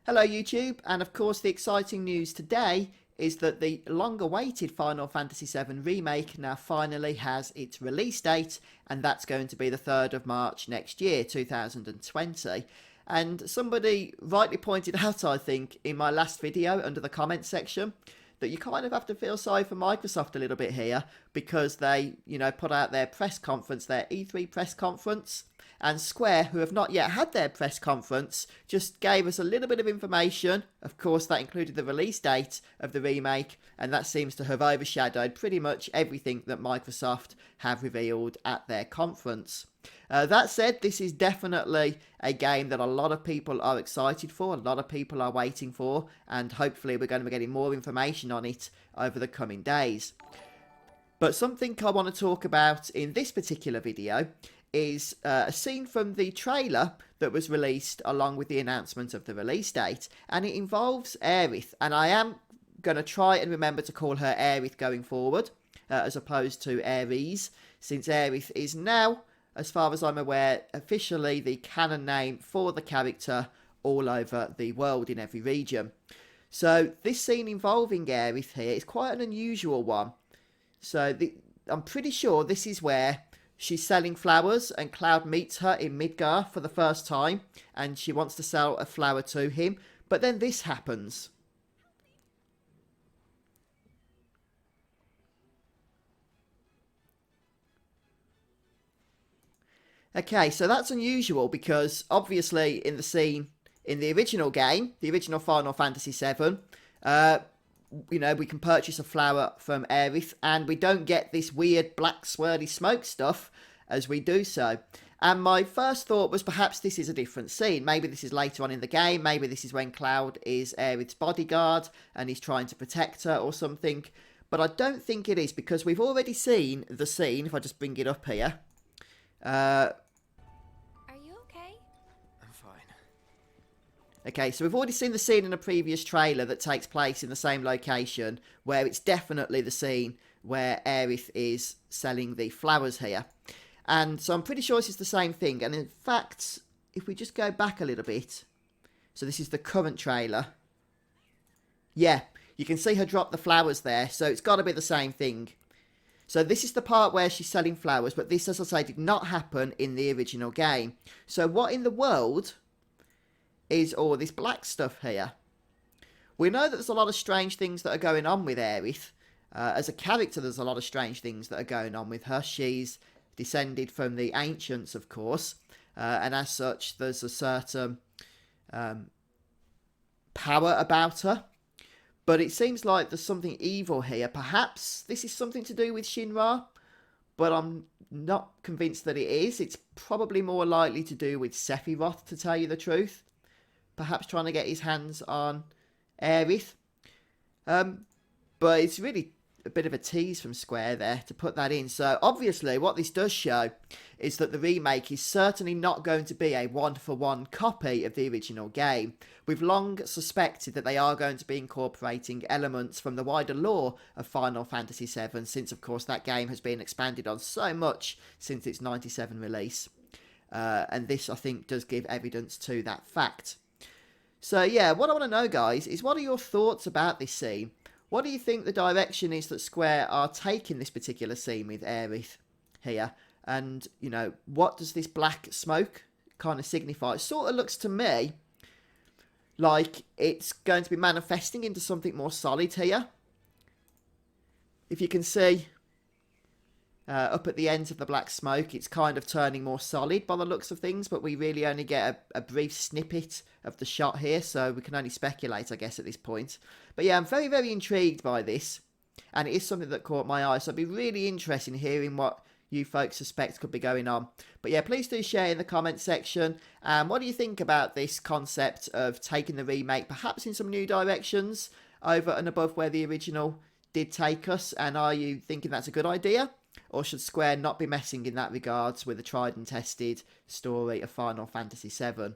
Hello YouTube, and of course the exciting news today is that the long-awaited Final Fantasy VII Remake now finally has its release date, and that's going to be the 3rd of March next year, 2020. And somebody rightly pointed out, I think, in my last video under the comments section, that you kind of have to feel sorry for Microsoft a little bit here, because they, put out their press conference, their E3 press conference, and Square, who have not yet had their press conference, just gave us a little bit of information. Of course, that included the release date of the remake, and that seems to have overshadowed pretty much everything that Microsoft have revealed at their conference. That said, this is definitely a game that a lot of people are excited for, a lot of people are waiting for, and hopefully we're going to be getting more information on it over the coming days. But something I want to talk about in this particular video is a scene from the trailer that was released along with the announcement of the release date, and it involves Aerith, and I am going to try and remember to call her Aerith going forward, as opposed to Aeris, since Aerith is now, as far as I'm aware, officially the canon name for the character all over the world in every region. So this scene involving Aerith here is quite an unusual one. So I'm pretty sure this is where she's selling flowers and Cloud meets her in Midgar for the first time, and she wants to sell a flower to him, but then this happens. Okay, so that's unusual because obviously in the scene in the original game, the original Final Fantasy VII, we can purchase a flower from Aerith, and we don't get this weird black swirly smoke stuff as we do so. And my first thought was perhaps this is a different scene. Maybe this is later on in the game. Maybe this is when Cloud is Aerith's bodyguard and he's trying to protect her or something. But I don't think it is, because we've already seen the scene. If I just bring it up here. Are you okay? I'm fine. Okay, so we've already seen the scene in a previous trailer that takes place in the same location, where it's definitely the scene where Aerith is selling the flowers here. And so I'm pretty sure this is the same thing. And in fact, if we just go back a little bit, so this is the current trailer. Yeah, you can see her drop the flowers there, so it's got to be the same thing. So this is the part where she's selling flowers, but this, as I say, did not happen in the original game. So what in the world is all this black stuff here? We know that there's a lot of strange things that are going on with Aerith. As a character, there's a lot of strange things that are going on with her. She's descended from the ancients, of course, and as such, there's a certain power about her. But it seems like there's something evil here. Perhaps this is something to do with Shinra, but I'm not convinced that it is. It's probably more likely to do with Sephiroth, to tell you the truth. Perhaps trying to get his hands on Aerith. But it's really a bit of a tease from Square there to put that in. So obviously what this does show is that the remake is certainly not going to be a one-for-one copy of the original game. We've long suspected that they are going to be incorporating elements from the wider lore of Final Fantasy VII, since of course that game has been expanded on so much since its 97 release. And this, I think, does give evidence to that fact. So yeah, what I want to know, guys, is what are your thoughts about this scene? What do you think the direction is that Square are taking this particular scene with Aerith here? And, what does this black smoke kind of signify? It sort of looks to me like it's going to be manifesting into something more solid here. If you can see up at the ends of the black smoke, it's kind of turning more solid by the looks of things, but we really only get a brief snippet of the shot here, so we can only speculate, I guess, at this point. But yeah, I'm very, very intrigued by this, and it is something that caught my eye, so I'd be really interested in hearing what you folks suspect could be going on. But yeah, please do share in the comments section. What do you think about this concept of taking the remake perhaps in some new directions over and above where the original did take us? And are you thinking that's a good idea? Or should Square not be messing in that regards with the tried and tested story of Final Fantasy VII?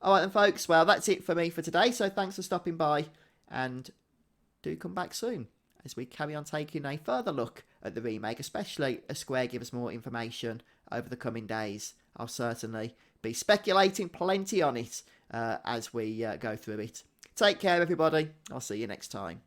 Alright then folks, well that's it for me for today, so thanks for stopping by, and do come back soon as we carry on taking a further look at the remake, especially as Square give us more information over the coming days. I'll certainly be speculating plenty on it as we go through it. Take care, everybody. I'll see you next time.